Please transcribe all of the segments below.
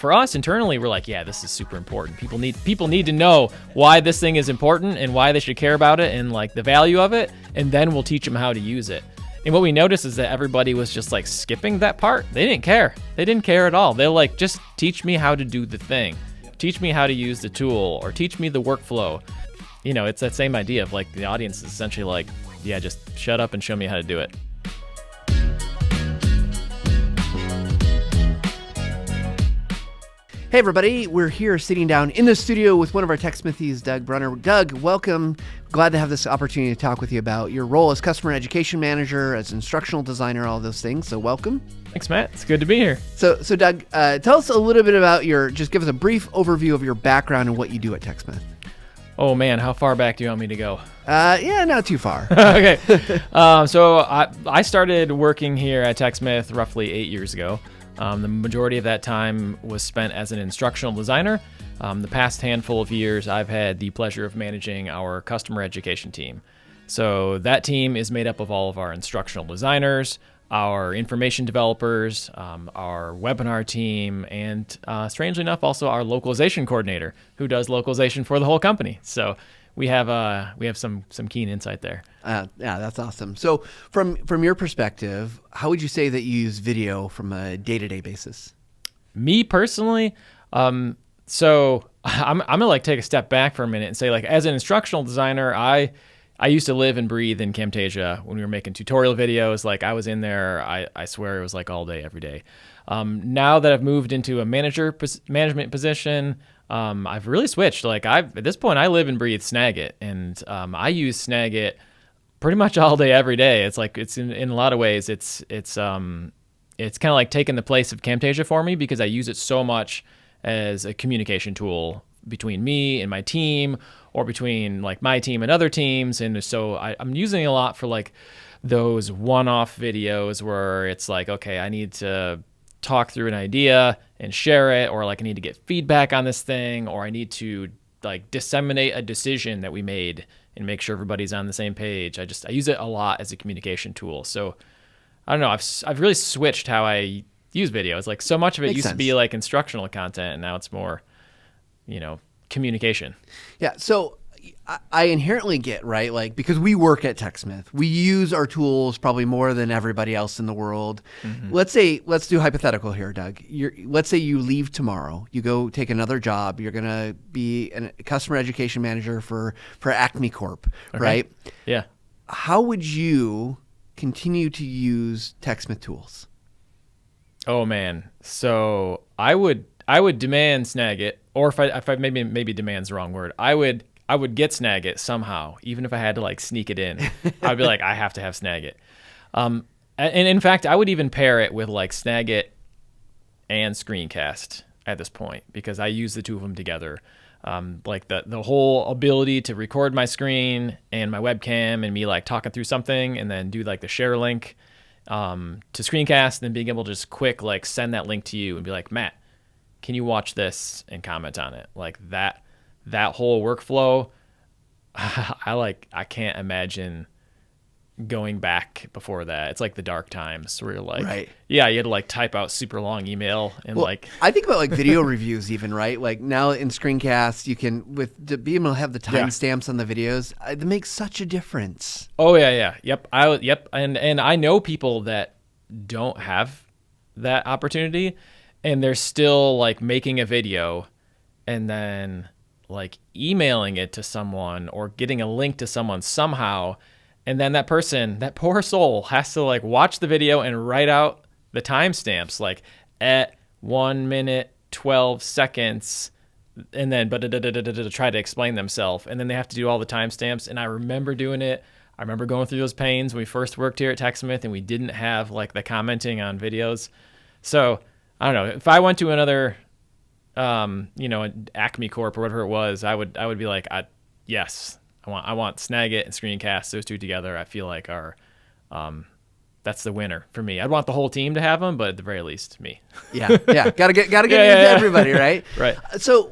for us internally, we're like, yeah, this is super important. People need to know why this thing is important and why they should care about it and like the value of it, and then we'll teach them how to use it. And what we noticed is that everybody was just like skipping that part. They didn't care. They didn't care at all. They're like, just teach me how to do the thing. Teach me how to use the tool, or teach me the workflow. You know, it's that same idea of like the audience is essentially like, yeah, just shut up and show me how to do it. Hey everybody, we're here sitting down in the studio with one of our Techsmithies, Doug Brunner. Doug, welcome. Glad to have this opportunity to talk with you about your role as customer education manager, as instructional designer, all those things. So welcome. Thanks, Matt. It's good to be here. So Doug, tell us a little bit about just give us a brief overview of your background and what you do at Techsmith. Oh man, how far back do you want me to go? Yeah, not too far. Okay. So I started working here at Techsmith roughly 8 years ago. The majority of that time was spent as an instructional designer. The past handful of years, I've had the pleasure of managing our customer education team. So that team is made up of all of our instructional designers, our information developers, our webinar team, and strangely enough, also our localization coordinator, who does localization for the whole company. So we have some keen insight there. Yeah, that's awesome. So from your perspective, how would you say that you use video from a day-to-day basis? Me personally, so I'm gonna like take a step back for a minute and say, like, as an instructional designer, I used to live and breathe in Camtasia when we were making tutorial videos. Like, I was in there, I swear it was like all day, every day. Now that I've moved into a management position, I've really switched. Like, at this point, I live and breathe Snagit, and I use Snagit pretty much all day, every day. It's like, it's in a lot of ways, it's kind of like taking the place of Camtasia for me, because I use it so much as a communication tool between me and my team, or between like my team and other teams. And so I'm using it a lot for like those one-off videos where it's like, okay, I need to talk through an idea and share it, or like I need to get feedback on this thing, or I need to like disseminate a decision that we made and make sure everybody's on the same page. I use it a lot as a communication tool. So I don't know, I've really switched how I use video. It's like so much of it used to be like instructional content, and now it's more, communication. Yeah. So I inherently get, right, like, because we work at Techsmith, we use our tools probably more than everybody else in the world. Mm-hmm. Let's do hypothetical here, Doug. Let's say you leave tomorrow, you go take another job, you're going to be a customer education manager for Acme Corp, okay, right? Yeah. How would you continue to use Techsmith tools? Oh man. So I would demand Snagit, or if I maybe demand's the wrong word. I would get Snagit somehow, even if I had to like sneak it in. I'd be like, I have to have Snagit. And in fact, I would even pair it with like Snagit and Screencast at this point, because I use the two of them together. Like the whole ability to record my screen and my webcam and me like talking through something, and then do like the share link to Screencast, and then being able to just quick like send that link to you and be like, Matt, can you watch this and comment on it? Like that whole workflow, I can't imagine going back before that. It's like the dark times where you're like, right, yeah, you had to like type out super long email and I think about like video reviews even, right? Like now in Screencast, you can to be able to have the timestamps on the videos. It makes such a difference. Oh yeah. Yep. And I know people that don't have that opportunity, and they're still like making a video and then like emailing it to someone or getting a link to someone somehow. And then that person, that poor soul, has to like watch the video and write out the timestamps, like at 1 minute, 12 seconds, and then to try to explain themselves. And then they have to do all the timestamps. And I remember doing it. I remember going through those pains when we first worked here at Techsmith and we didn't have like the commenting on videos. So I don't know, if I went to another, Acme Corp or whatever it was, I would be like, yes, I want Snagit and Screencast, those two together. I feel like are, that's the winner for me. I'd want the whole team to have them, but at the very least, me. Yeah, gotta get into everybody, right? Right. So,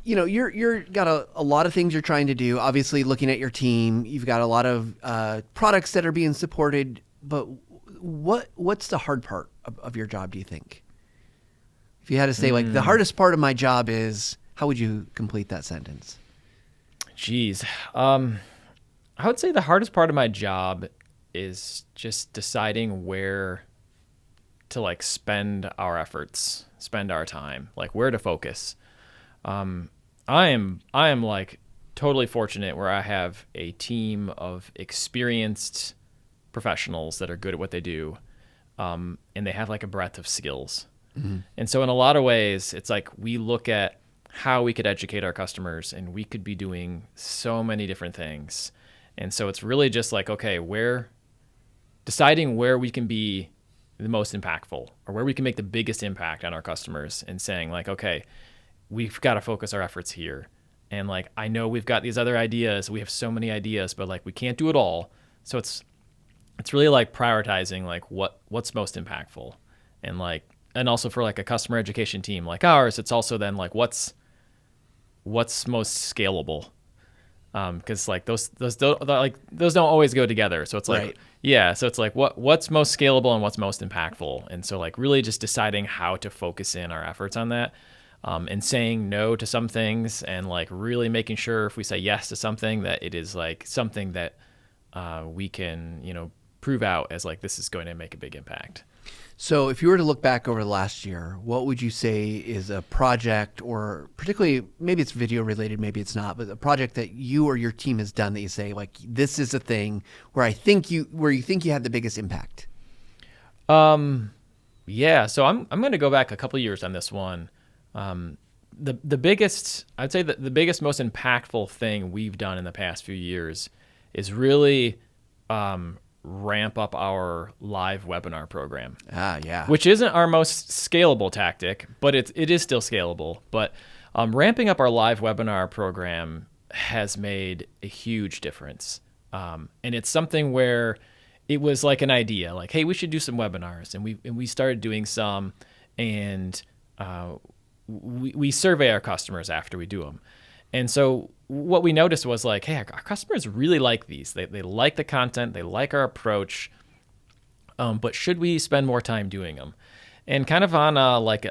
you're got a lot of things you're trying to do. Obviously, looking at your team, you've got a lot of products that are being supported. But what's the hard part of your job, do you think? If you had to say like the hardest part of my job is, how would you complete that sentence? Jeez. I would say the hardest part of my job is just deciding where to like spend our efforts, spend our time, like where to focus. I am like totally fortunate where I have a team of experienced professionals that are good at what they do. And they have like a breadth of skills. And so in a lot of ways, it's like we look at how we could educate our customers, and we could be doing so many different things. And so it's really just like, okay, deciding where we can be the most impactful, or where we can make the biggest impact on our customers, and saying like, okay, we've got to focus our efforts here. And like, I know we've got these other ideas. We have so many ideas, but like we can't do it all. So it's really like prioritizing like what's most impactful. And also for like a customer education team like ours, it's also then like what's most scalable. Because like those don't always go together. So it's like, right. Yeah. So it's like what's most scalable and what's most impactful. And so like really just deciding how to focus in our efforts on that, and saying no to some things, and like really making sure if we say yes to something that it is like something that we can, prove out as like this is going to make a big impact. So if you were to look back over the last year, what would you say is a project, or particularly maybe it's video related, maybe it's not, but a project that you or your team has done that you say like, this is a thing where you think you had the biggest impact? Yeah. So I'm going to go back a couple of years on this one. The biggest, I'd say that the biggest, most impactful thing we've done in the past few years is really, ramp up our live webinar program. Yeah. Which isn't our most scalable tactic, but it is still scalable. But ramping up our live webinar program has made a huge difference. And it's something where it was like an idea, like, hey, we should do some webinars, and we started doing some, and we survey our customers after we do them. And so what we noticed was like, hey, our customers really like these. They like the content. They like our approach. But should we spend more time doing them? And kind of on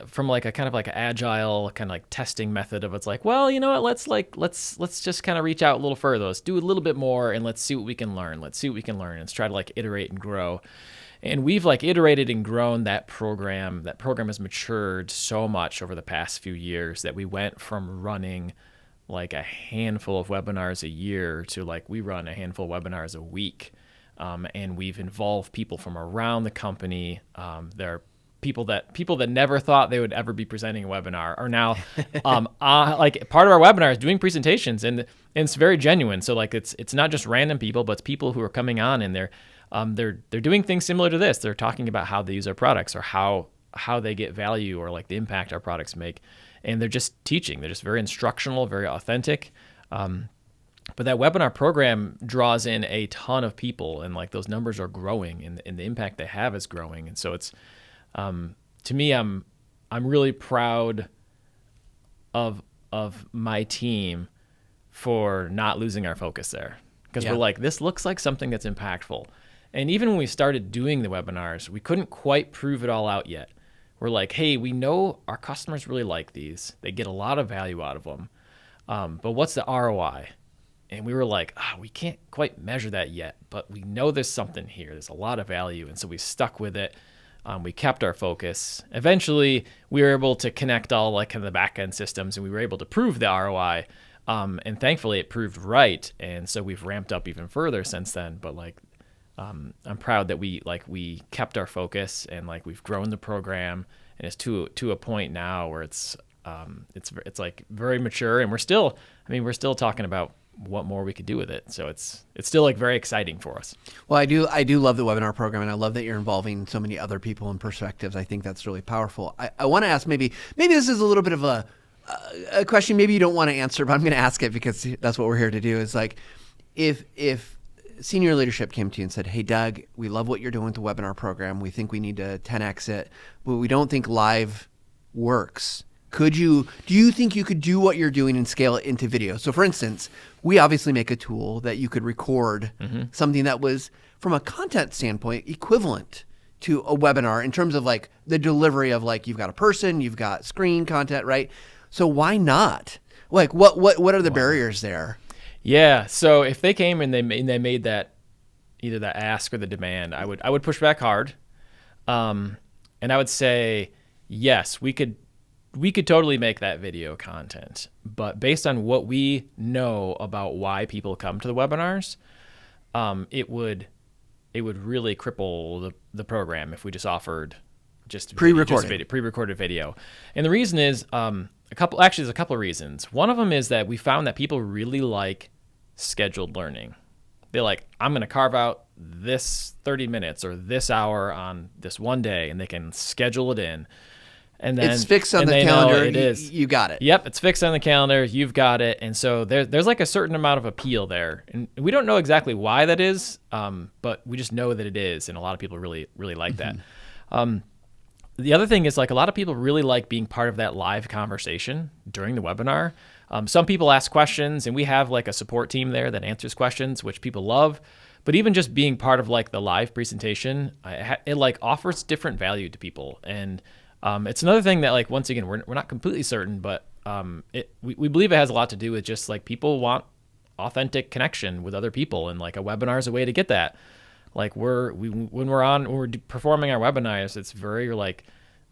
from a kind of like an agile kind of like testing method of, it's like, well, you know what? Let's just kind of reach out a little further. Let's do a little bit more, and let's see what we can learn. Let's Let's try to like iterate and grow. And we've like iterated and grown that program. That program has matured so much over the past few years that we went from running like a handful of webinars a year to like we run a handful of webinars a week. And we've involved people from around the company. There are people that never thought they would ever be presenting a webinar are now like part of our webinar is doing presentations, and it's very genuine. So like it's not just random people, but it's people who are coming on, and they're doing things similar to this. They're talking about how they use our products, or how they get value, or like the impact our products make. And they're just teaching. They're just very instructional, very authentic. But that webinar program draws in a ton of people, and like those numbers are growing, and the impact they have is growing. And so it's, to me, I'm really proud of my team for not losing our focus there, because we're like, this looks like something that's impactful. And even when we started doing the webinars, we couldn't quite prove it all out yet. We're like, hey, we know our customers really like these. They get a lot of value out of them. But what's the ROI? And we were like, we can't quite measure that yet, but we know there's something here. There's a lot of value. And so we stuck with it. We kept our focus. Eventually, we were able to connect all like kind of the back-end systems, and we were able to prove the ROI. And thankfully, it proved right. And so we've ramped up even further since then. But like, I'm proud that we kept our focus, and like we've grown the program, and it's to a point now where it's like very mature, and we're still talking about what more we could do with it. So it's still like very exciting for us. Well, I do love the webinar program, and I love that you're involving so many other people and perspectives. I think that's really powerful. I want to ask, maybe this is a little bit of a question maybe you don't want to answer, but I'm going to ask it because that's what we're here to do. Is like, if senior leadership came to you and said, hey, Doug, we love what you're doing with the webinar program. We think we need to 10X it, but we don't think live works. Do you think you could do what you're doing and scale it into video? So for instance, we obviously make a tool that you could record something that was, from a content standpoint, equivalent to a webinar in terms of like the delivery of like, you've got a person, you've got screen content, right? So why not? Like what are the barriers there? Yeah. So if they came and they made that, either that ask or the demand, I would push back hard. And I would say, yes, we could totally make that video content, but based on what we know about why people come to the webinars, it would really cripple the program if we just offered just pre-recorded video. And the reason is there's a couple of reasons. One of them is that we found that people really like scheduled learning. They're like, I'm going to carve out this 30 minutes or this hour on this one day, and they can schedule it in. And then it's fixed on the calendar. It is. You got it. Yep, it's fixed on the calendar. You've got it. And so there's like a certain amount of appeal there. And we don't know exactly why that is, but we just know that it is. And a lot of people really, really like that. The other thing is, like, a lot of people really like being part of that live conversation during the webinar. Some people ask questions, and we have like a support team there that answers questions, which people love. But even just being part of like the live presentation, it like offers different value to people. And it's another thing that, like, once again, we're not completely certain, but we believe it has a lot to do with just like people want authentic connection with other people, and like a webinar is a way to get that. Like when we're performing our webinars, it's very like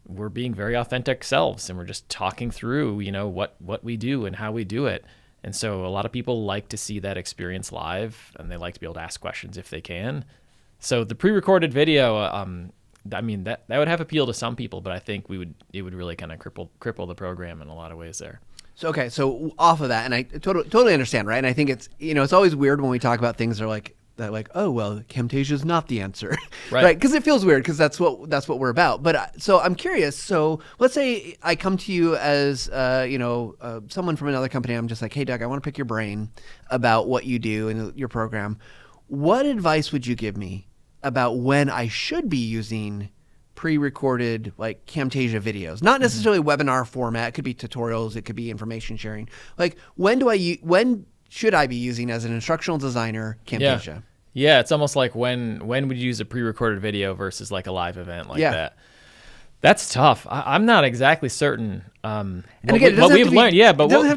we're being very authentic selves, and we're just talking through, you know, what we do and how we do it. And so a lot of people like to see that experience live, and they like to be able to ask questions if they can. So the pre-recorded video, I mean, that would have appeal to some people, but I think it would really kind of cripple the program in a lot of ways there. So, okay. So off of that, and I totally understand, right? And I think it's, you know, it's always weird when we talk about things that are like, oh, well, Camtasia is not the answer, right? Because it feels weird, because that's what we're about. But so I'm curious. So let's say I come to you as someone from another company. I'm just like, hey, Doug, I want to pick your brain about what you do in your program. What advice would you give me about when I should be using pre-recorded like Camtasia videos? Not necessarily webinar format. It could be tutorials. It could be information sharing. Like when should I be using, as an instructional designer, Camtasia? Yeah, it's almost like when would you use a pre-recorded video versus like a live event like that? That's tough. I'm not exactly certain. And again, it doesn't have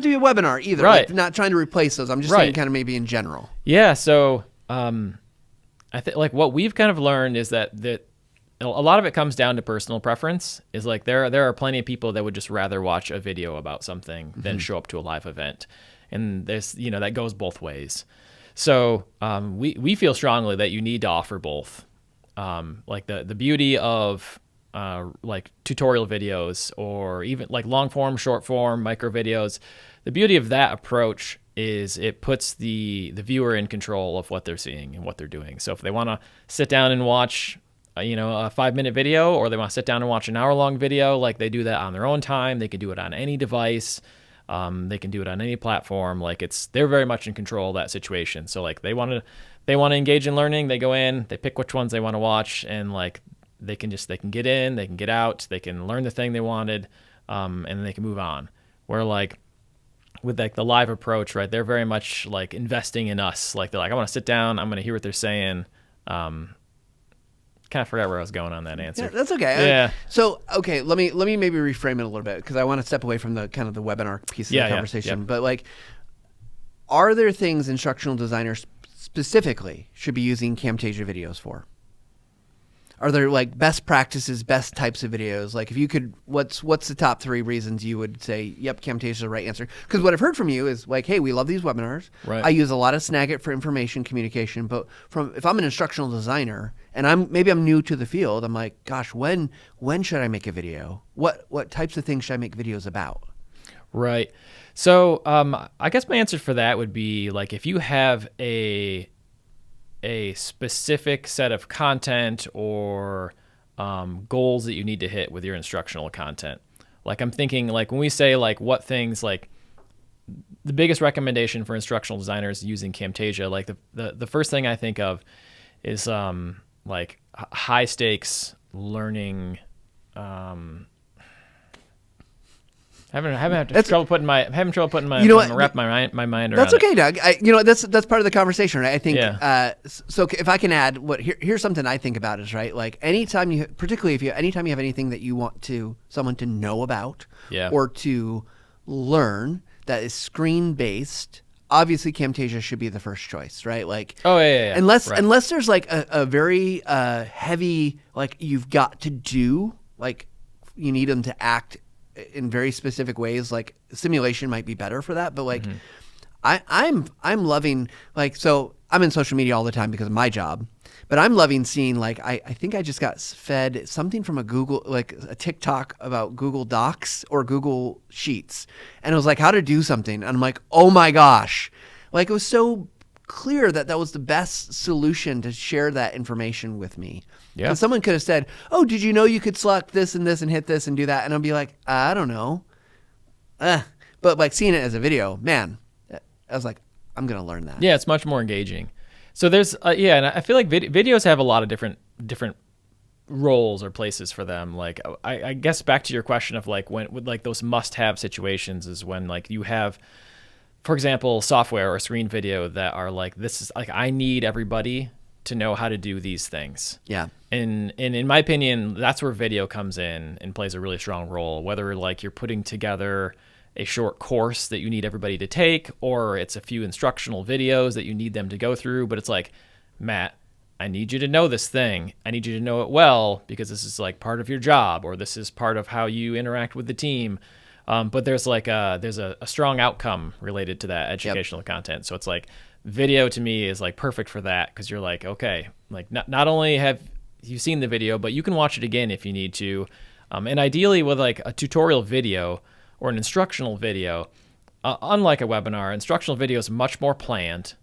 to be a webinar either. Right. Like, not trying to replace those. I'm just saying kind of maybe in general. Yeah. So I think like what we've kind of learned is that a lot of it comes down to personal preference. Is like there are plenty of people that would just rather watch a video about something than show up to a live event. And there's, you know, that goes both ways. So we feel strongly that you need to offer both. Like the beauty of like tutorial videos, or even like long form, short form, micro videos, the beauty of that approach is it puts the viewer in control of what they're seeing and what they're doing. So if they want to sit down and watch a 5-minute video, or they want to sit down and watch an hour-long video, like, they do that on their own time. They can do it on any device. They can do it on any platform. Like, they're very much in control of that situation. So like they want to engage in learning, they go in, they pick which ones they want to watch, and like they can get in, they can get out, they can learn the thing they wanted, and then they can move on. Where like with like the live approach, right, they're very much like investing in us. Like, they're like, I want to sit down, I'm going to hear what they're saying. Kind of forgot where I was going on that answer. Yeah, that's okay. Yeah. So, okay, let me maybe reframe it a little bit, because I want to step away from the kind of the webinar piece of the conversation. Yeah. But like, are there things instructional designers specifically should be using Camtasia videos for? Are there like best practices, best types of videos? Like, if you could, what's the top 3 reasons you would say, yep, Camtasia is the right answer? Because what I've heard from you is like, hey, we love these webinars. Right. I use a lot of Snagit for information communication, but if I'm an instructional designer and I'm new to the field, I'm like, gosh, when should I make a video? What types of things should I make videos about? Right. So I guess my answer for that would be, like, if you have a specific set of content or goals that you need to hit with your instructional content. Like, I'm thinking, like, when we say like what things, like the biggest recommendation for instructional designers using Camtasia, like the first thing I think of is like high stakes learning. Having trouble putting my wrap my mind around. That's okay, it. Doug. That's part of the conversation, right? I think. Yeah. So if I can add, here's something I think about is right. Like anytime you have anything that you want someone to know about, or to learn that is screen based. Obviously, Camtasia should be the first choice, right? Like, unless there's like a very heavy, like you've got to do, like you need them to act in very specific ways. Like simulation might be better for that, but like I'm loving, like, so I'm in social media all the time because of my job, but I'm loving seeing, like, I think I just got fed something from a TikTok about Google Docs or Google Sheets. And it was like how to do something. And I'm like, oh my gosh. Like it was so clear that was the best solution to share that information with me. Yeah. And someone could have said, oh, did you know you could select this and this and hit this and do that? And I'll be like, I don't know. But like seeing it as a video, man, I was like, I'm going to learn that. Yeah, it's much more engaging. So there's, and I feel like videos have a lot of different roles or places for them. Like, I guess back to your question of like when with like those must-have situations is when like you have, for example, software or screen video that are like, this is like, I need everybody to know how to do these things. Yeah. And in my opinion, that's where video comes in and plays a really strong role, whether like you're putting together a short course that you need everybody to take, or it's a few instructional videos that you need them to go through. But it's like, Matt, I need you to know this thing. I need you to know it well because this is like part of your job, or this is part of how you interact with the team. But there's like there's a strong outcome related to that educational content. So it's like video to me is like perfect for that because you're like, okay, like not only have you seen the video, but you can watch it again if you need to. And ideally with like a tutorial video or an instructional video, unlike a webinar, instructional video is much more planned.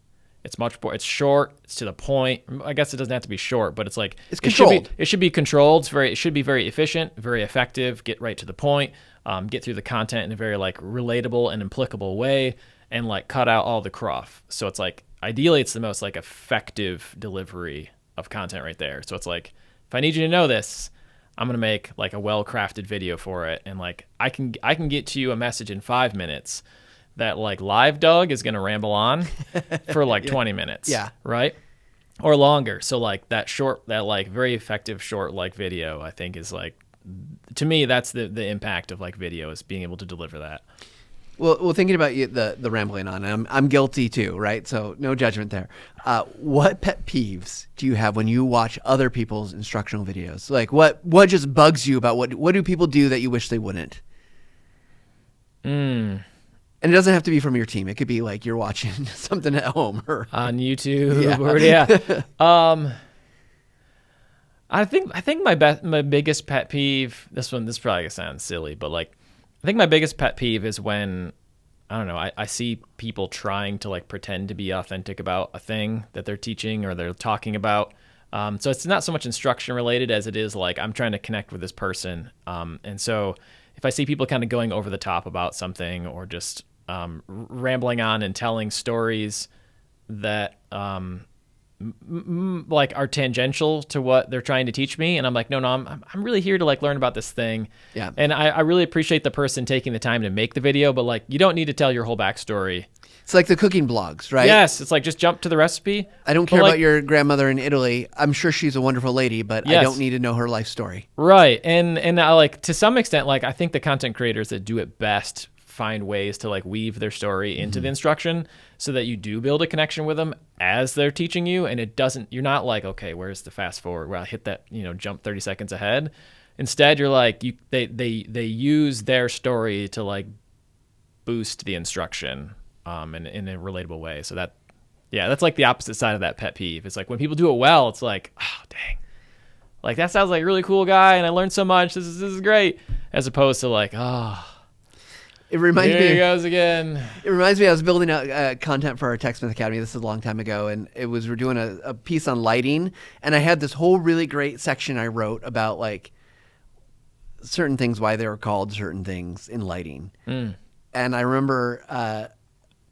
It's short, it's to the point. I guess it doesn't have to be short, but it's like it's controlled. It should be controlled. It should be very efficient, very effective. Get right to the point. Get through the content in a very like relatable and applicable way, and like cut out all the cruff. So it's like ideally it's the most like effective delivery of content right there. So it's like if I need you to know this, I'm going to make like a well-crafted video for it. And like, I can get to you a message in 5 minutes that like live Doug is going to ramble on for like 20 minutes. Yeah. Right. Or longer. So like that like very effective short like video, I think is like, to me, that's the impact of like video is being able to deliver that. Well, thinking about the rambling on, I'm guilty too, right? So no judgment there. What pet peeves do you have when you watch other people's instructional videos? Like what just bugs you about what do people do that you wish they wouldn't? And it doesn't have to be from your team. It could be like you're watching something at home or on YouTube. Yeah. I think my biggest pet peeve. This probably gonna sound silly, but like. I think my biggest pet peeve is when, I don't know, I see people trying to like pretend to be authentic about a thing that they're teaching or they're talking about. So it's not so much instruction related as it is like I'm trying to connect with this person. And so if I see people kind of going over the top about something or just rambling on and telling stories that like are tangential to what they're trying to teach me, and I'm like, no, I'm really here to like learn about this thing. Yeah. And I really appreciate the person taking the time to make the video, but like you don't need to tell your whole backstory. It's like the cooking blogs, right? Yes, it's like just jump to the recipe. I don't care about your grandmother in Italy. I'm sure she's a wonderful lady, but yes. I don't need to know her life story. Right. And I like to some extent, like I think the content creators that do it best find ways to like weave their story into the instruction so that you do build a connection with them as they're teaching you, and you're not like, okay, where's the fast forward where I hit that, jump 30 seconds ahead. Instead, you're like they use their story to like boost the instruction in a relatable way. So that's like the opposite side of that pet peeve. It's like when people do it well, it's like, oh dang, like that sounds like a really cool guy and I learned so much. This is great. As opposed to like, oh, it reminds me. Here he goes again. It reminds me. I was building out content for our Techsmith Academy. This is a long time ago, and we're doing a piece on lighting, and I had this whole really great section I wrote about like certain things, why they were called certain things in lighting. And I remember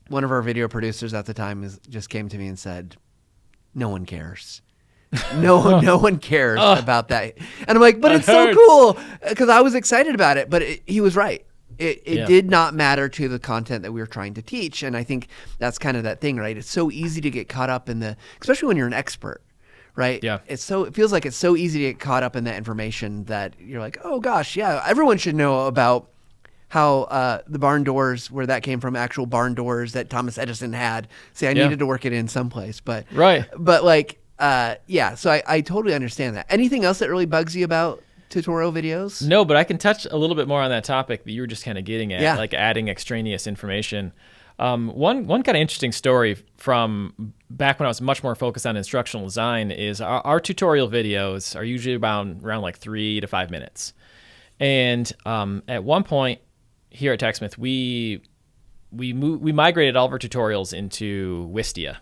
one of our video producers at the time just came to me and said, "No one cares." No one cares about that. And I'm like, but it it's so cool because I was excited about it. But he was right. It did not matter to the content that we were trying to teach. And I think that's kind of that thing, right? It's so easy to get caught up in especially when you're an expert, right? Yeah. It feels like it's so easy to get caught up in that information that you're like, oh gosh, yeah, everyone should know about how the barn doors, where that came from, actual barn doors that Thomas Edison had. See, I needed to work it in someplace, but like, so I totally understand that. Anything else that really bugs you about tutorial videos? No, but I can touch a little bit more on that topic that you were just kind of getting at, like adding extraneous information. One kind of interesting story from back when I was much more focused on instructional design is our tutorial videos are usually around like 3 to 5 minutes. And at one point here at Techsmith, we migrated all of our tutorials into Wistia,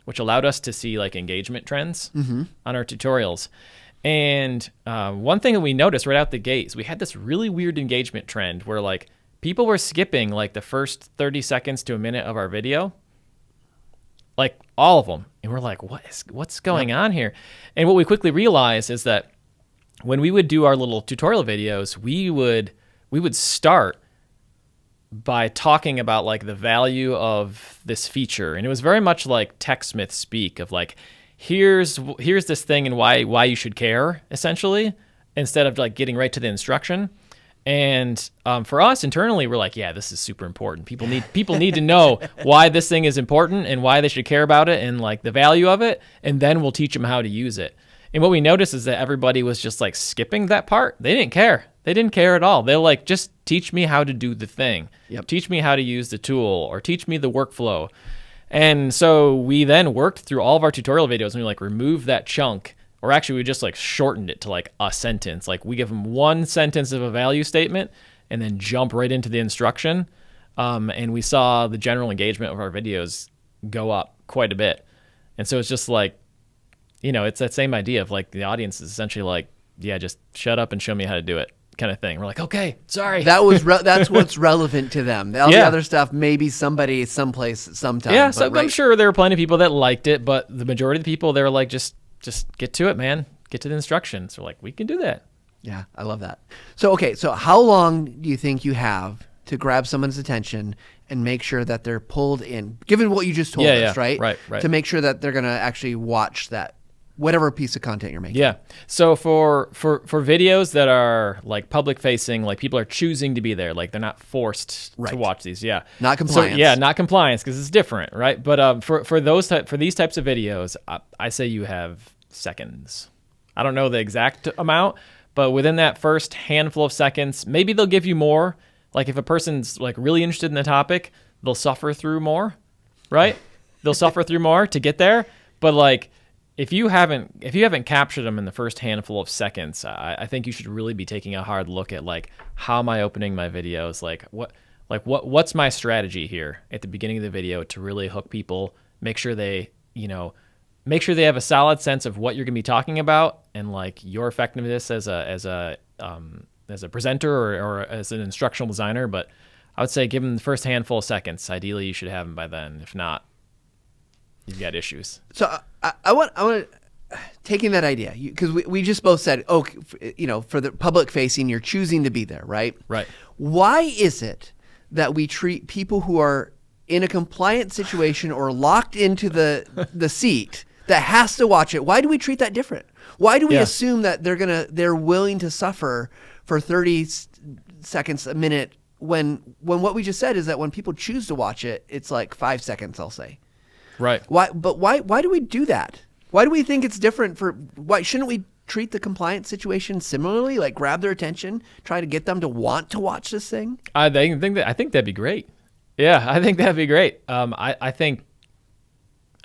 which allowed us to see like engagement trends on our tutorials. And one thing that we noticed right out the gate is we had this really weird engagement trend where like people were skipping like the first 30 seconds to a minute of our video, like all of them. And we're like, what's going on here? And what we quickly realized is that when we would do our little tutorial videos, we would start by talking about like the value of this feature. And it was very much like Techsmith speak of like, here's this thing and why you should care, essentially, instead of like getting right to the instruction. And for us internally, we're like, yeah, this is super important. People need to know why this thing is important and why they should care about it and like the value of it, and then we'll teach them how to use it. And what we noticed is that everybody was just like skipping that part. They didn't care. They didn't care at all. They're like, just teach me how to do the thing. Teach me how to use the tool, or teach me the workflow. And so we then worked through all of our tutorial videos and we like removed that chunk, or actually we just like shortened it to like a sentence. Like we give them one sentence of a value statement and then jump right into the instruction. And we saw the general engagement of our videos go up quite a bit. And so it's just like, it's that same idea of like the audience is essentially like, yeah, just shut up and show me how to do it kind of thing. We're like, okay, sorry. That's what's relevant to them. All the other stuff, maybe somebody, someplace, sometime. Yeah, so I'm sure there were plenty of people that liked it, but the majority of the people, they were like, just get to it, man. Get to the instructions. So like, we can do that. Yeah, I love that. So, okay, so how long do you think you have to grab someone's attention and make sure that they're pulled in, given what you just told us, right? Right. To make sure that they're going to actually watch that, whatever piece of content you're making. Yeah. So for videos that are like public facing, like people are choosing to be there, like they're not forced to watch these. Yeah. Not compliance. So, not compliance, because it's different, right? But for these types of videos, I say you have seconds. I don't know the exact amount, but within that first handful of seconds, maybe they'll give you more. Like if a person's like really interested in the topic, they'll suffer through more, right? They'll suffer through more to get there. But like, if you haven't captured them in the first handful of seconds, I think you should really be taking a hard look at like, how am I opening my videos? What's my strategy here at the beginning of the video to really hook people, make sure they have a solid sense of what you're going to be talking about and like your effectiveness as a presenter or as an instructional designer. But I would say give them the first handful of seconds. Ideally, you should have them by then. If not, you've got issues. So I want taking that idea, because we just both said, for the public facing, you're choosing to be there, right? Right. Why is it that we treat people who are in a compliant situation or locked into the seat that has to watch it? Why do we treat that different? Why do we assume that they're willing to suffer for 30 seconds, a minute, when what we just said is that when people choose to watch it, it's like 5 seconds, I'll say. Right. Why do we do that? Why do we think it's different why shouldn't we treat the compliance situation similarly? Like grab their attention, try to get them to want to watch this thing? I think that'd be great. Yeah, I think that'd be great. I think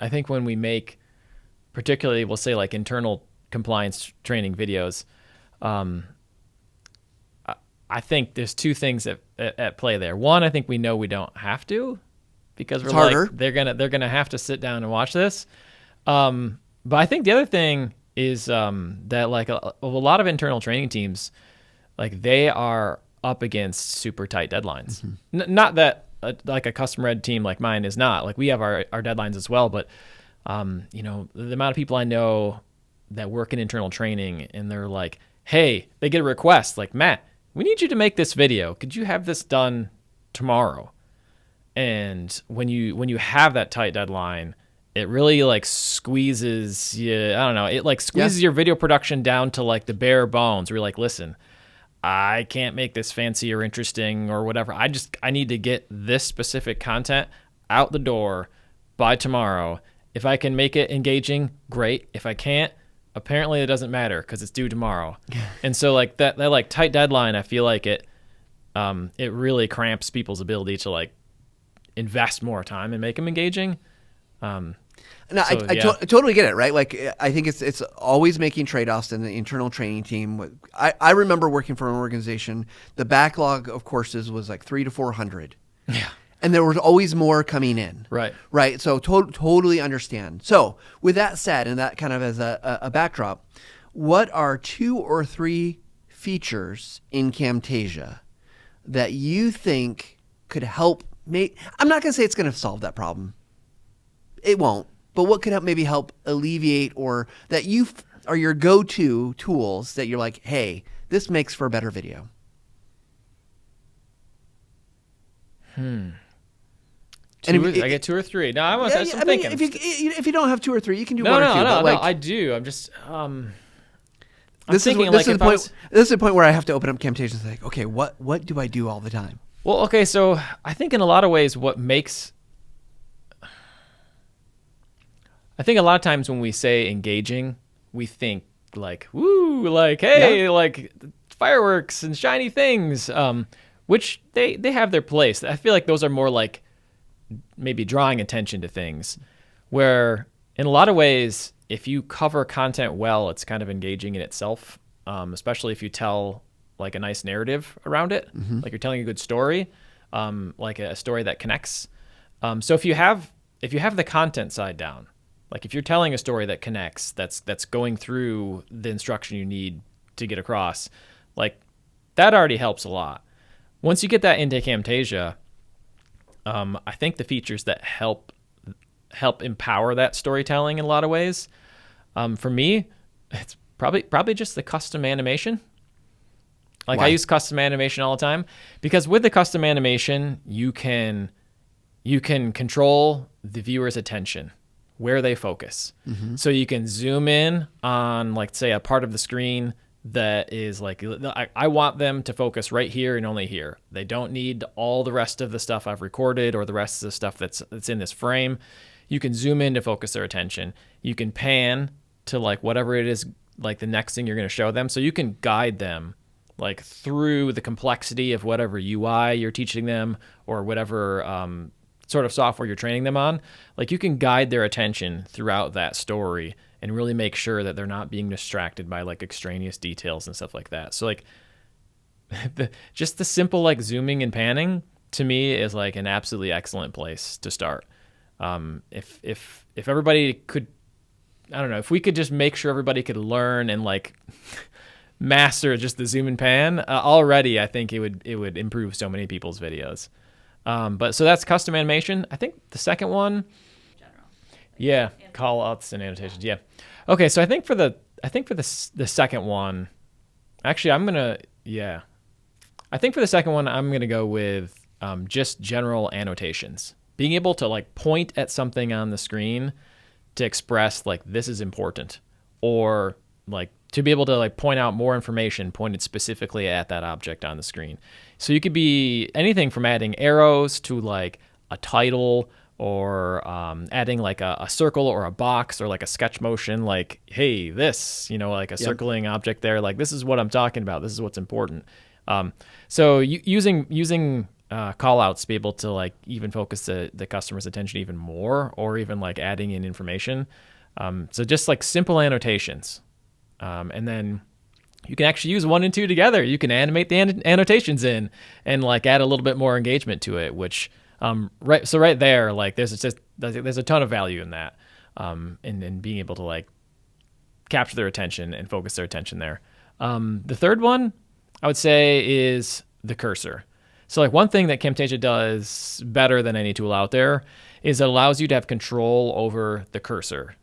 when we make, particularly, we'll say like internal compliance training videos, I think there's two things at play there. One, I think we know we don't have to, because we're like, they're gonna have to sit down and watch this. But I think the other thing is that like a lot of internal training teams, like they are up against super tight deadlines. Not that like a customer ed team like mine is not. Like we have our deadlines as well, but the amount of people I know that work in internal training and they're like, hey, they get a request like, Matt, we need you to make this video. Could you have this done tomorrow? And when you have that tight deadline, it really like squeezes you. I don't know. It like squeezes your video production down to like the bare bones. Where you're like, listen, I can't make this fancy or interesting or whatever. I need to get this specific content out the door by tomorrow. If I can make it engaging, great. If I can't, apparently it doesn't matter because it's due tomorrow. And so like that like tight deadline, I feel like it really cramps people's ability to like invest more time and make them engaging. No, So, I totally get it, right? Like, I think it's always making trade-offs in the internal training team. I remember working for an organization. The backlog of courses was like 300 to 400. Yeah. And there was always more coming in. Right. Right. So totally understand. So with that said, and that kind of as a backdrop, what are 2 or 3 features in Camtasia that you think could help make, I'm not going to say it's going to solve that problem. It won't. But what could maybe help alleviate, or that you are your go-to tools that you're like, hey, this makes for a better video? I get 2 or 3. No, I want to. I mean, if you don't have 2 or 3, you can do no, 1 no, or 2. No, but no, I do. I'm just. This is the point where I have to open up Camtasia and say, okay, what do I do all the time? Well, okay, so I think in a lot of ways, I think a lot of times when we say engaging, we think like, woo, like, hey, like fireworks and shiny things, which they have their place. I feel like those are more like maybe drawing attention to things, where in a lot of ways, if you cover content well, it's kind of engaging in itself, especially if you tell like a nice narrative around it, like you're telling a good story, like a story that connects. So if you have the content side down, like if you're telling a story that connects, that's going through the instruction you need to get across, like that already helps a lot. Once you get that into Camtasia, I think the features that help empower that storytelling in a lot of ways, for me, it's probably just the custom animation. Like, why? I use custom animation all the time because with the custom animation, you can control the viewer's attention, where they focus. So you can zoom in on, like, say, a part of the screen that is like, I want them to focus right here and only here. They don't need all the rest of the stuff I've recorded or the rest of the stuff that's in this frame. You can zoom in to focus their attention. You can pan to like whatever it is, like the next thing you're going to show them. So you can guide them like through the complexity of whatever UI you're teaching them or whatever sort of software you're training them on. Like you can guide their attention throughout that story and really make sure that they're not being distracted by like extraneous details and stuff like that. So like just the simple like zooming and panning to me is like an absolutely excellent place to start. If everybody could, I don't know, if we could just make sure everybody could learn and like master just the zoom and pan already, I think it would improve so many people's videos. But so that's custom animation. I think the second one, yeah, call outs and annotations. Yeah. Okay. So I think for the second one, actually, I think for the second one, I'm going to go with just general annotations. Being able to like point at something on the screen to express like this is important, or like to be able to like point out more information pointed specifically at that object on the screen. So you could be anything from adding arrows to like a title, or adding like a circle or a box or like a sketch motion, like, hey, this, like a circling object there, like this is what I'm talking about. This is what's important. So using call outs to be able to like even focus the customer's attention even more, or even like adding in information. So just like simple annotations. And then you can actually use 1 and 2 together. You can animate the annotations in and like add a little bit more engagement to it, which right there, like there's a ton of value in that, in being able to like capture their attention and focus their attention there. The third one I would say is the cursor. So like one thing that Camtasia does better than any tool out there is it allows you to have control over the cursor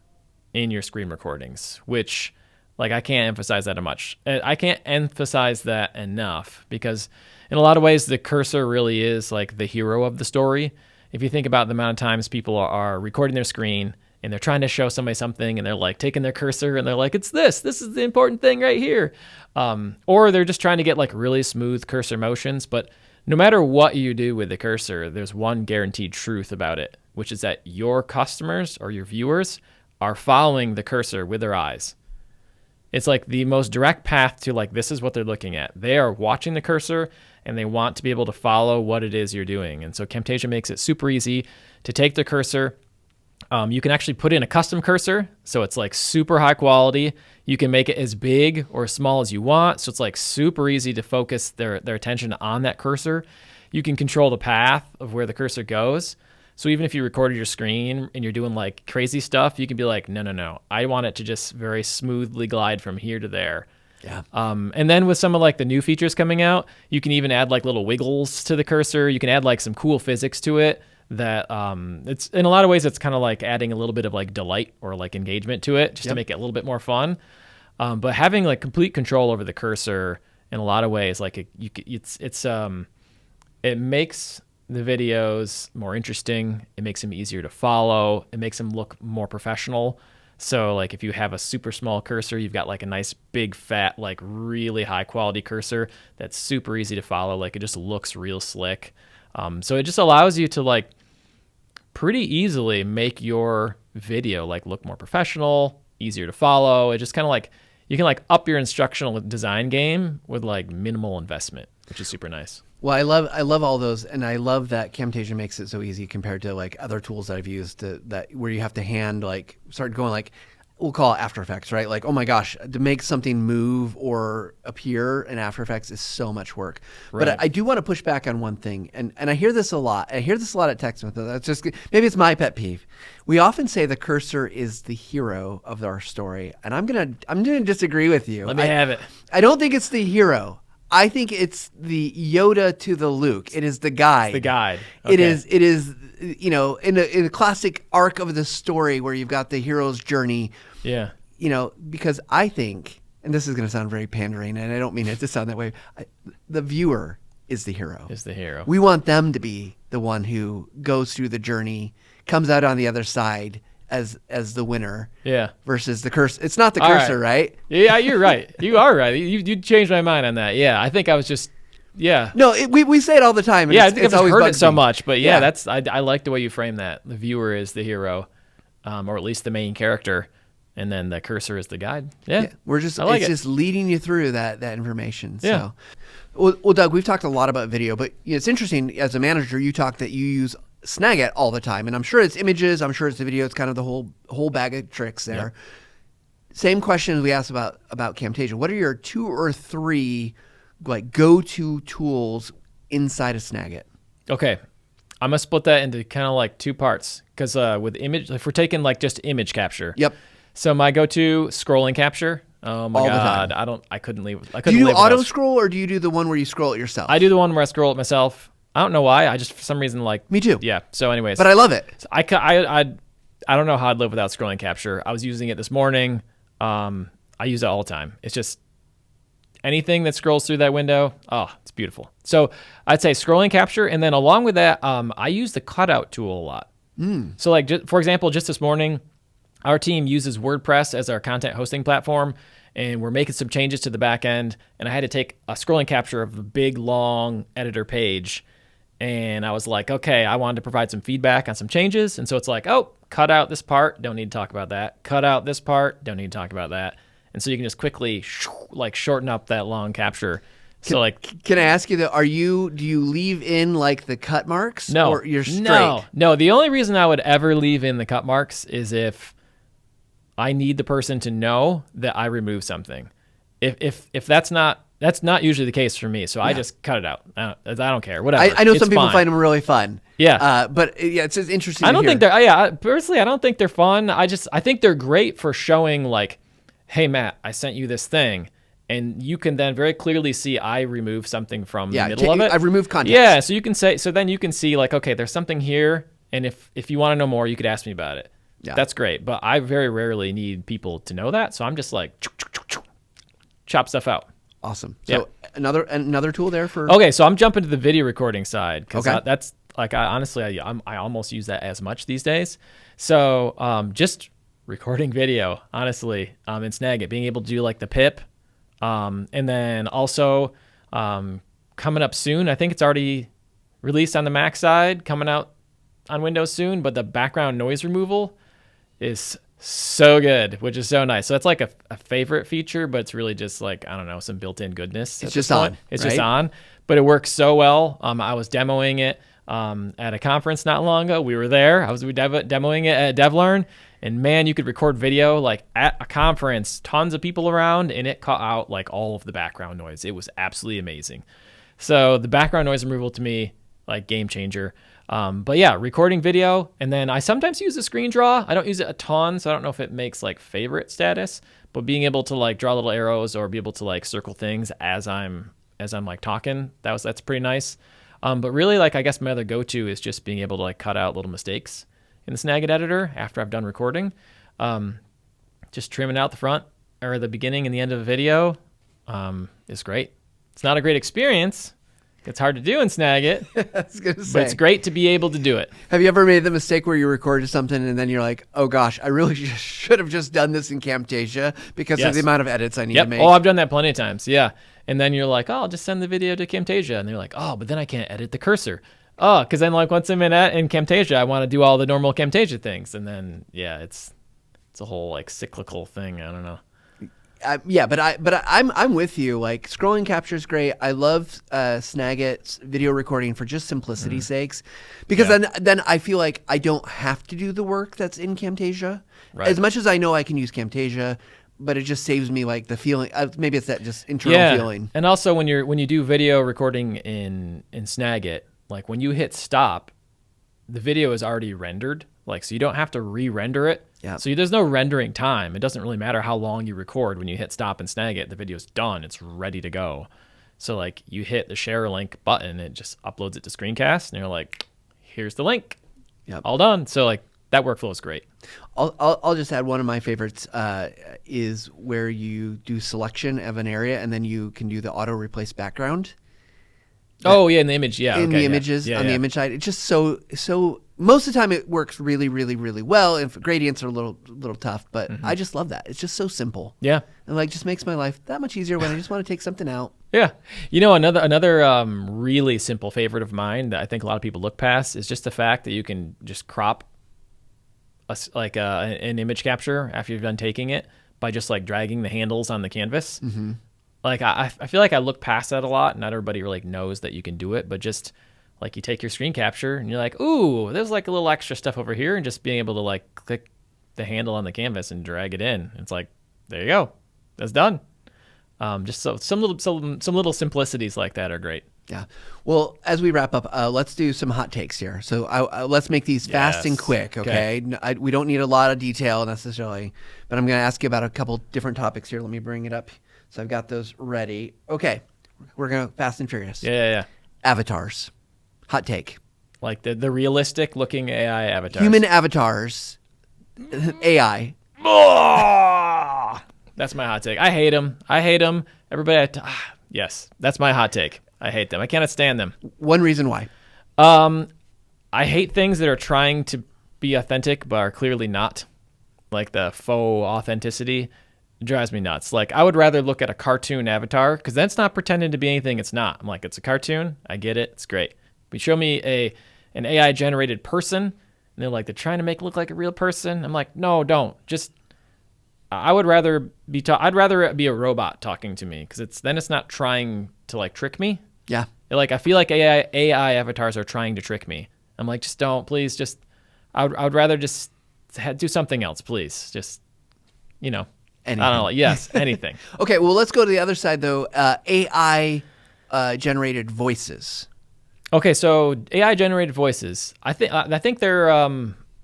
in your screen recordings, which Like, I can't emphasize that much. I can't emphasize that enough, because in a lot of ways, the cursor really is like the hero of the story. If you think about the amount of times people are recording their screen and they're trying to show somebody something, and they're like taking their cursor and they're like, it's this is the important thing right here. Or they're just trying to get like really smooth cursor motions. But no matter what you do with the cursor, there's one guaranteed truth about it, which is that your customers or your viewers are following the cursor with their eyes. It's like the most direct path to like, this is what they're looking at. They are watching the cursor and they want to be able to follow what it is you're doing. And so Camtasia makes it super easy to take the cursor. You can actually put in a custom cursor, so it's like super high quality. You can make it as big or as small as you want, so it's like super easy to focus their attention on that cursor. You can control the path of where the cursor goes. So even if you recorded your screen and you're doing like crazy stuff, you can be like, no, I want it to just very smoothly glide from here to there. Yeah. And then with some of like the new features coming out, you can even add like little wiggles to the cursor. You can add like some cool physics to it that it's in a lot of ways, it's kind of like adding a little bit of like delight or like engagement to it, just to make it a little bit more fun. But having like complete control over the cursor in a lot of ways, like it makes the videos more interesting. It makes them easier to follow. It makes them look more professional. So like if you have a super small cursor, you've got like a nice big fat, like really high quality cursor that's super easy to follow. Like it just looks real slick. So it just allows you to like pretty easily make your video like look more professional, easier to follow. It just kind of like, you can like up your instructional design game with like minimal investment, which is super nice. Well, I love all those, and I love that Camtasia makes it so easy compared to like other tools that I've used that where you have to start going like, we'll call it After Effects, right? Like, oh my gosh, to make something move or appear in After Effects is so much work. Right. But I do want to push back on one thing, and I hear this a lot. I hear this a lot at Techsmith. That's just, maybe it's my pet peeve. We often say the cursor is the hero of our story, and I'm gonna disagree with you. Let me have it. I don't think it's the hero. I think it's the Yoda to the Luke. It is the guide. It's the guide. Okay. It is, you know, in a classic arc of the story where you've got the hero's journey. Yeah. You know, because I think, and this is going to sound very pandering, and I don't mean it to sound that way, the viewer is the hero. Is the hero. We want them to be the one who goes through the journey, comes out on the other side as the winner. Yeah. Versus the cursor. It's not the cursor, right? Yeah, you're right. You are right. You changed my mind on that. Yeah, I think I was just, yeah. No, we say it all the time. And yeah, I think I've just heard it so me. much. But yeah, I like the way you frame that. The viewer is the hero, or at least the main character, and then the cursor is the guide. Yeah, we're just just leading you through that information. Yeah. So, well, Doug, we've talked a lot about video, but it's interesting as a manager, you talk that you use Snagit all the time, and I'm sure it's images, I'm sure it's the video, it's kind of the whole bag of tricks there. Yeah. Same question as we asked about Camtasia. What are your 2 or 3 like go-to tools inside of Snagit? Okay, I'm gonna split that into kind of like 2 parts, because with image, if we're taking like just image capture. Yep. So my go-to scrolling capture. Oh my God, I couldn't leave. Do you do auto scroll, or do you do the one where you scroll it yourself? I do the one where I scroll it myself. I don't know why. I just, for some reason, like... Me too. Yeah. So anyways. But I love it. So I don't know how I'd live without scrolling capture. I was using it this morning. I use it all the time. It's just anything that scrolls through that window. Oh, it's beautiful. So I'd say scrolling capture. And then along with that, I use the cutout tool a lot. So like, for example, just this morning, our team uses WordPress as our content hosting platform. And we're making some changes to the back end. And I had to take a scrolling capture of the big, long editor page. And I was like, okay, I wanted to provide some feedback on some changes. And so it's like, oh, cut out this part. Don't need to talk about that. Cut out this part. Don't need to talk about that. And so you can just quickly like shorten up that long capture. So like, can I ask you though, do you leave in like the cut marks? No, or you're straight? No. The only reason I would ever leave in the cut marks is if I need the person to know that I remove something. If that's not usually the case for me, so I just cut it out. I don't care. Whatever. I know some people find them really fun. Yeah. But yeah, it's just interesting. I don't think they're. Personally, I don't think they're fun. I think they're great for showing like, hey Matt, I sent you this thing, and you can then very clearly see I remove something from the middle of it. I removed context. Yeah. So you can say. So then you can see like, okay, there's something here, and if you want to know more, you could ask me about it. Yeah. That's great, but I very rarely need people to know that, so I'm just like chop stuff out. Awesome. So another tool there for. Okay, so I'm jumping to the video recording side because Okay. that's like I almost use that as much these days. So just recording video, honestly, in Snagit, being able to do like the pip, and then also coming up soon. I think it's already released on the Mac side, coming out on Windows soon. But the background noise removal is so good, which is so nice. So it's like a favorite feature, but it's really just like, I don't know, some built-in goodness. It's just on. It's right? just on, but it works so well. I was demoing it at a conference not long ago. We were there. I was demoing it at DevLearn, and man, you could record video like at a conference, tons of people around, and it cut out like all of the background noise. It was absolutely amazing. So the background noise removal to me, like game changer. But yeah, recording video, and then I sometimes use a screen draw. I don't use it a ton, so I don't know if it makes like favorite status, but being able to like draw little arrows or be able to like circle things as I'm like talking, that's pretty nice. But really, like, I guess my other go-to is just being able to like cut out little mistakes in the Snagit editor after I've done recording. Just trimming out the front or the beginning and the end of a video is great. It's not a great experience. It's hard to do in Snagit, I was gonna say. but it's great to be able to do it. Have you ever made the mistake where you recorded something and then you're like, oh gosh, I really should have just done this in Camtasia because of Yes. the amount of edits I need Yep. to make? Oh, I've done that plenty of times. Yeah. And then you're like, oh, I'll just send the video to Camtasia. And they're like, oh, but then I can't edit the cursor. Oh, because then like once I'm in Camtasia, I want to do all the normal Camtasia things. And then, yeah, it's a whole like cyclical thing. I don't know. Yeah, but I'm with you. Like scrolling capture is great. I love Snagit's video recording for just simplicity's sakes, because then I feel like I don't have to do the work that's in Camtasia. Right. As much as I know I can use Camtasia, but it just saves me like the feeling. Maybe it's that just internal feeling. And also when you do video recording in Snagit, like when you hit stop, the video is already rendered. Like, so you don't have to re-render it. Yeah. So there's no rendering time. It doesn't really matter how long you record. When you hit stop and Snagit, the video's done. It's ready to go. So like you hit the share link button, it just uploads it to Screencast, and you're like, here's the link. Yep. All done. So like that workflow is great. I'll just add one of my favorites is where you do selection of an area and then you can do the auto replace background. Oh yeah, in the image, yeah. In okay, the images, yeah, on the image side, it's just so. Most of the time, it works really, really, really well. If gradients are a little tough, but I just love that. It's just so simple. Yeah. And like just makes my life that much easier when I just want to take something out. Yeah. You know, another really simple favorite of mine that I think a lot of people look past is just the fact that you can just crop an image capture after you've done taking it by just like dragging the handles on the canvas. Mm-hmm. Like I feel like I look past that a lot. Not everybody really knows that you can do it, but just like you take your screen capture and you're like, ooh, there's like a little extra stuff over here, and just being able to like click the handle on the canvas and drag it in. It's like, there you go, that's done. Just so some little simplicities like that are great. Yeah. Well, as we wrap up, let's do some hot takes here. So let's make these fast and quick. Okay. We don't need a lot of detail necessarily, but I'm going to ask you about a couple different topics here. Let me bring it up. So I've got those ready. Okay. We're going to fast and furious. Yeah. Avatars. Hot take. Like the realistic looking AI avatars. Human avatars. AI. That's my hot take. I hate them. Everybody. Yes, that's my hot take. I hate them. I cannot stand them. One reason why. I hate things that are trying to be authentic but are clearly not. Like the faux authenticity. It drives me nuts. Like, I would rather look at a cartoon avatar, because that's not pretending to be anything it's not. I'm like, it's a cartoon. I get it. It's great. But you show me an AI generated person, and they're like, they're trying to make it look like a real person. I'm like, no, don't. Just, I'd rather be a robot talking to me, because it's not trying to like trick me. Yeah. Like, I feel like AI avatars are trying to trick me. I'm like, just don't, please. Just, I would rather just do something else, please. Just, Anything. I don't know. Yes, anything. Okay, well, let's go to the other side, though. AI generated voices. Okay, so AI generated voices. I think they're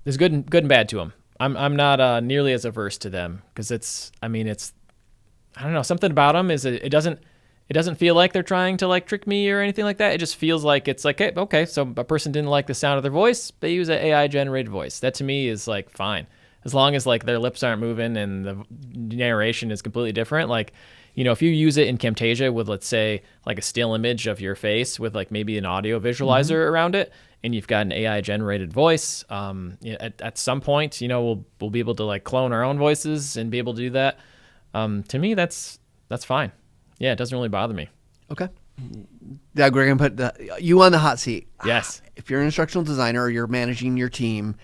there's good and bad to them. I'm not nearly as averse to them, because I don't know, something about them is it doesn't feel like they're trying to like trick me or anything like that. It just feels like it's like, hey, okay, so a person didn't like the sound of their voice, they use an AI generated voice. That to me is like fine. As long as like their lips aren't moving and the narration is completely different. Like if you use it in Camtasia with, let's say, like a still image of your face with like maybe an audio visualizer around it, and you've got an AI generated voice, at some point, we'll be able to like clone our own voices and be able to do that. To me, that's fine. Yeah, it doesn't really bother me. Okay. Doug, we're going to put you on the hot seat. Yes. If you're an instructional designer or you're managing your team,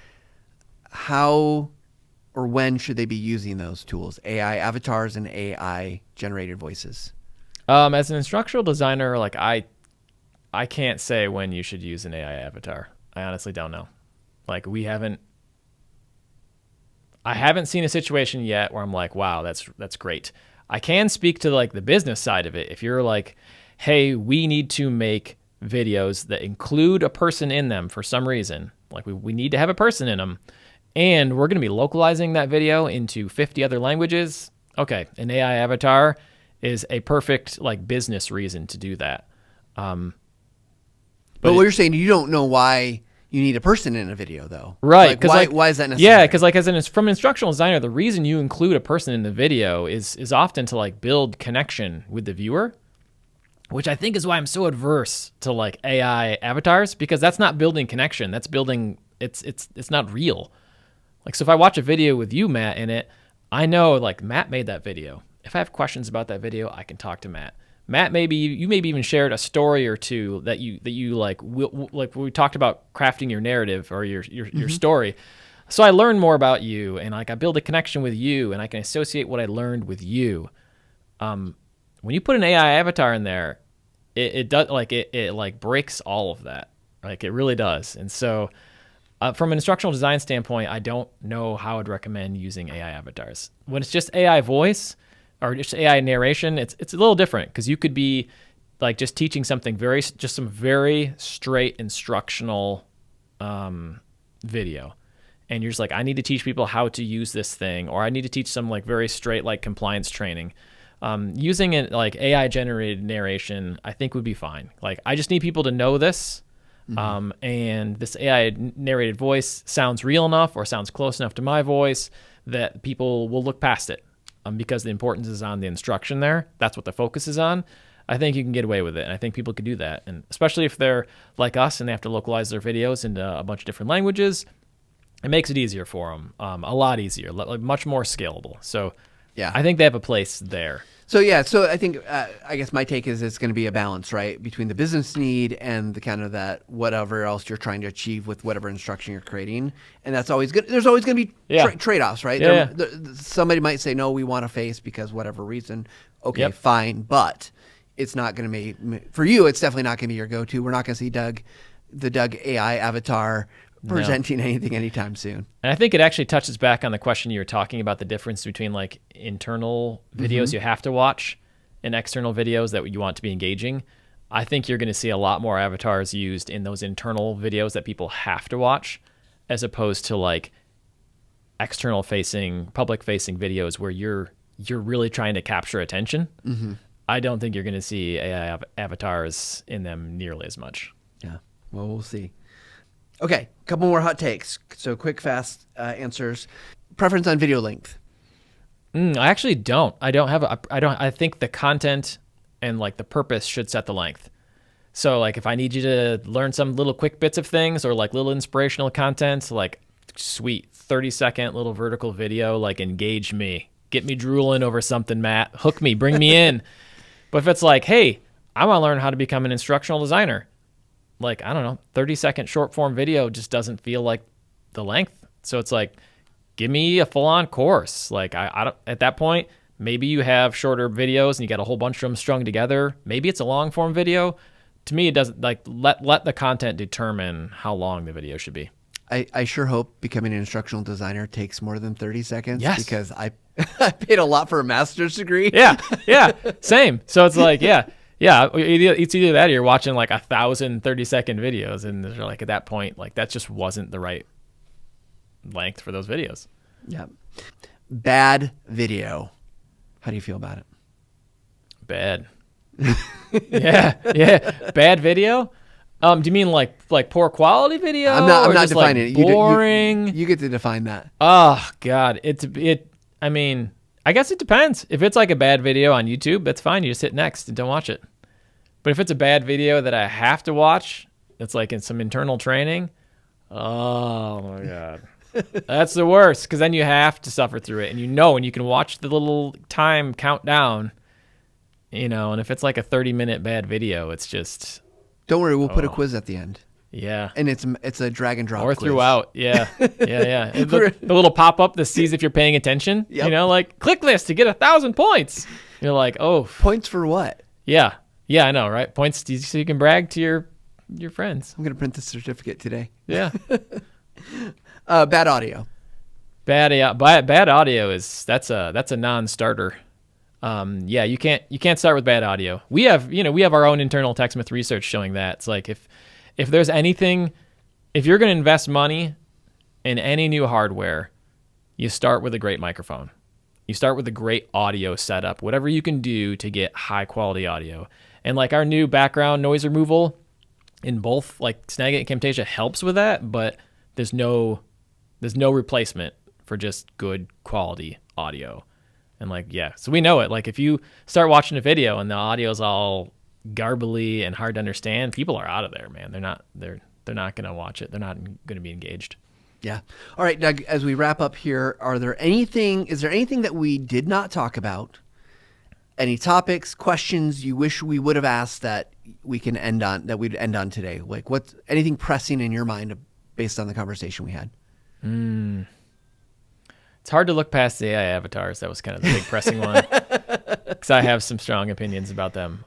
how or when should they be using those tools, AI avatars and AI generated voices? As an instructional designer, like I can't say when you should use an AI avatar. I honestly don't know. Like I haven't seen a situation yet where I'm like, wow, that's great. I can speak to like the business side of it. If you're like, hey, we need to make videos that include a person in them for some reason, like we need to have a person in them, and we're going to be localizing that video into 50 other languages. Okay, an AI avatar is a perfect like business reason to do that. But what you're saying, you don't know why you need a person in a video, though, right? Like, why is that necessary? Yeah, because like from an instructional designer, the reason you include a person in the video is often to like build connection with the viewer, which I think is why I'm so adverse to like AI avatars, because that's not building connection. That's building it's not real. Like, so if I watch a video with you, Matt, in it, I know like Matt made that video. If I have questions about that video, I can talk to Matt. Matt, maybe even shared a story or two that you like like we talked about crafting your narrative or your story. So I learn more about you, and like I build a connection with you, and I can associate what I learned with you. When you put an AI avatar in there, it does like it like breaks all of that. Like it really does. And so from an instructional design standpoint, I don't know how I'd recommend using AI avatars. When it's just AI voice or just AI narration, it's a little different, because you could be like just teaching something some very straight instructional video, and you're just like, I need to teach people how to use this thing, or I need to teach some like very straight like compliance training. Using it like AI generated narration, I think would be fine. Like I just need people to know this, and this AI narrated voice sounds real enough or sounds close enough to my voice that people will look past it. Because the importance is on the instruction there. That's what the focus is on. I think you can get away with it, and I think people could do that. And especially if they're like us and they have to localize their videos into a bunch of different languages, it makes it easier for them, a lot easier, like much more scalable. So yeah, I think they have a place there. So yeah, so I think I guess my take is it's going to be a balance, right, between the business need and the kind of that whatever else you're trying to achieve with whatever instruction you're creating, and that's always good. There's always going to be trade-offs, right? Yeah. Somebody might say, no, we want a face because whatever reason. Okay, fine, but it's not going to be for you. It's definitely not going to be your go-to. We're not going to see the Doug AI avatar presenting anything anytime soon. And I think it actually touches back on the question you were talking about, the difference between like internal videos you have to watch and external videos that you want to be engaging. I think you're going to see a lot more avatars used in those internal videos that people have to watch, as opposed to like external facing, public facing videos where you're really trying to capture attention. I don't think you're going to see AI avatars in them nearly as much. Yeah. Well, we'll see. Okay, a couple more hot takes. So quick, fast answers. Preference on video length. I actually don't. I think the content and like the purpose should set the length. So like if I need you to learn some little quick bits of things or like little inspirational content, like sweet 30-second little vertical video, like engage me. Get me drooling over something, Matt. Hook me, bring me in. But if it's like, hey, I want to learn how to become an instructional designer, like, I don't know, 30-second short form video just doesn't feel like the length. So it's like, give me a full on course. Like I don't, at that point, maybe you have shorter videos and you got a whole bunch of them strung together. Maybe it's a long form video. To me, it doesn't, like, let the content determine how long the video should be. I sure hope becoming an instructional designer takes more than 30 seconds. Yes. Because I paid a lot for a master's degree. Yeah. Same. So it's like, yeah, it's either that or you're watching like 1,000 30-second videos, and they're like, at that point, like that just wasn't the right length for those videos. Yeah. Bad video. How do you feel about it? Bad. yeah. Bad video. Do you mean like poor quality video? I'm not defining like it. Boring. You get to define that. Oh God, I mean, I guess it depends. If it's like a bad video on YouTube, that's fine. You just hit next and don't watch it. But if it's a bad video that I have to watch, that's like in some internal training, oh my God. That's the worst, because then you have to suffer through it. And and you can watch the little time countdown, and if it's like a 30-minute bad video, it's just... Don't worry, we'll put a quiz at the end. Yeah. And it's a drag and drop or quiz. Throughout. Yeah. Yeah. The little pop-up that sees if you're paying attention. Yep. Like, click this to get 1,000 points. You're like, oh. Points for what? Yeah. Yeah, I know, right? Points so you can brag to your friends. I'm going to print the certificate today. Yeah. Bad audio. Bad audio that's a non-starter. Yeah, you can't start with bad audio. We have our own internal Techsmith research showing that. It's like if there's anything, if you're going to invest money in any new hardware, you start with a great microphone. You start with a great audio setup, whatever you can do to get high quality audio. And like our new background noise removal in both like Snagit and Camtasia helps with that, but there's no replacement for just good quality audio. And like, yeah, so we know it. Like if you start watching a video and the audio's all garbly and hard to understand, people are out of there, man. They're not going to watch it. They're not going to be engaged. Yeah. All right, Doug, as we wrap up here, is there anything that we did not talk about? Any topics, questions you wish we would have asked that we'd end on today? Like anything pressing in your mind based on the conversation we had? It's hard to look past the AI avatars. That was kind of the big pressing one, because I have some strong opinions about them.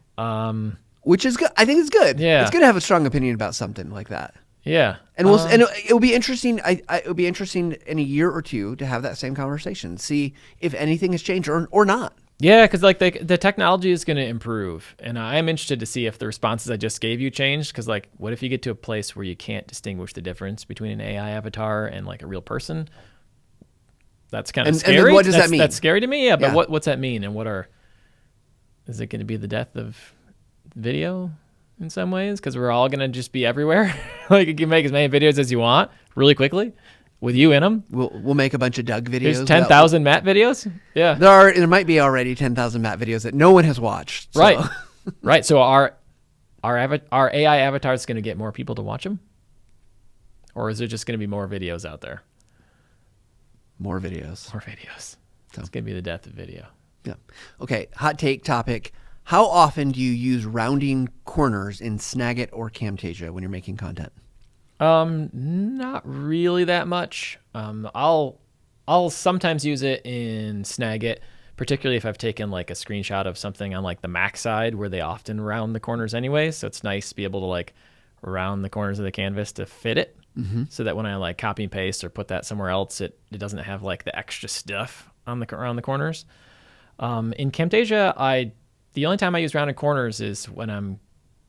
Which is good. I think it's good. Yeah. It's good to have a strong opinion about something like that. Yeah. And it'll be interesting. It'll be interesting in a year or two to have that same conversation, see if anything has changed or not. Yeah, because like the technology is going to improve, and I'm interested to see if the responses I just gave you changed. Because like, what if you get to a place where you can't distinguish the difference between an AI avatar and like a real person? That's kind of scary. And then what does that mean? That's scary to me. Yeah, but what's that mean? And is it going to be the death of video in some ways? Because we're all going to just be everywhere. Like you can make as many videos as you want really quickly with you in them. We'll make a bunch of Doug videos. There's 10,000 Matt videos. Yeah, there might be already 10,000 Matt videos that no one has watched. So. Right, right. So our AI avatar is going to get more people to watch them, or is there just going to be more videos out there? More videos. More videos. So it's going to be the death of video. Yeah. Okay. Hot take topic. How often do you use rounding corners in Snagit or Camtasia when you're making content? Not really that much. I'll sometimes use it in Snagit, particularly if I've taken like a screenshot of something on like the Mac side where they often round the corners anyway. So it's nice to be able to like round the corners of the canvas to fit it. Mm-hmm. So that when I like copy and paste or put that somewhere else, it doesn't have like the extra stuff around the corners. In Camtasia, the only time I use rounded corners is when I'm,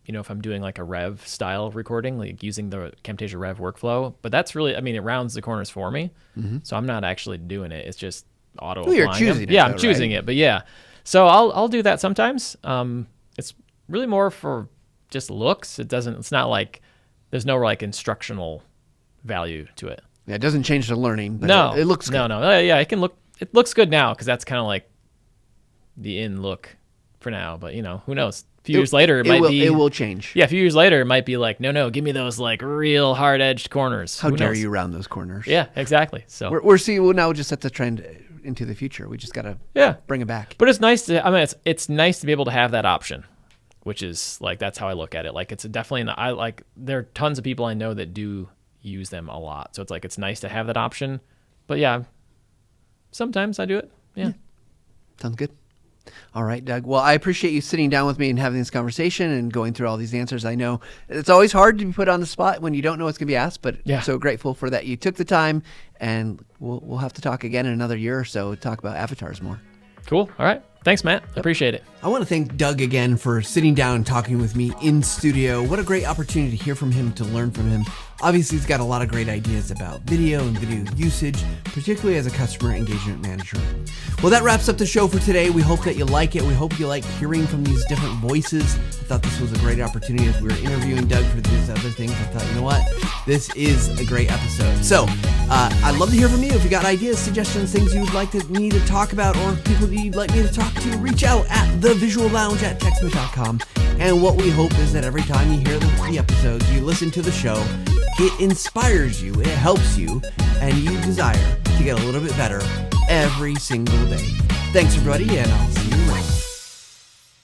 if I'm doing like a Rev style recording, like using the Camtasia Rev workflow. But that's really, it rounds the corners for me. Mm-hmm. So I'm not actually doing it. It's just auto applying. You're choosing it. Yeah, I'm choosing it. But yeah, so I'll do that sometimes. It's really more for just looks. It's not like there's no like instructional value to it. Yeah, it doesn't change the learning, but no, it looks good. No. Yeah, it looks good now because that's kind of like the in look for now. But who knows? A few years later, it will change. Yeah, a few years later, it might be like, no, give me those like real hard edged corners. How dare you round those corners? Yeah, exactly. So we'll now just set the trend into the future. We just gotta bring it back. But it's nice to. It's nice to be able to have that option, which is like that's how I look at it. Like it's definitely there are tons of people I know that do use them a lot. So it's nice to have that option. But yeah, sometimes I do it. Yeah. Sounds good. All right, Doug. Well, I appreciate you sitting down with me and having this conversation and going through all these answers. I know it's always hard to be put on the spot when you don't know what's going to be asked, but I'm so grateful for that. You took the time, and we'll have to talk again in another year or so, talk about avatars more. Cool. All right. Thanks, Matt. Yep. Appreciate it. I want to thank Doug again for sitting down and talking with me in studio. What a great opportunity to hear from him, to learn from him. Obviously, he's got a lot of great ideas about video and video usage, particularly as a customer engagement manager. Well, that wraps up the show for today. We hope that you like it. We hope you like hearing from these different voices. I thought this was a great opportunity as we were interviewing Doug for these other things. I thought, you know what? This is a great episode. So, I'd love to hear from you. If you got ideas, suggestions, things you'd like me to talk about, or people that you'd like me to talk to, reach out at thevisuallounge@techsmith.com. And what we hope is that every time you hear the episodes, you listen to the show, it inspires you, it helps you, and you desire to get a little bit better every single day. Thanks, everybody, and I'll see you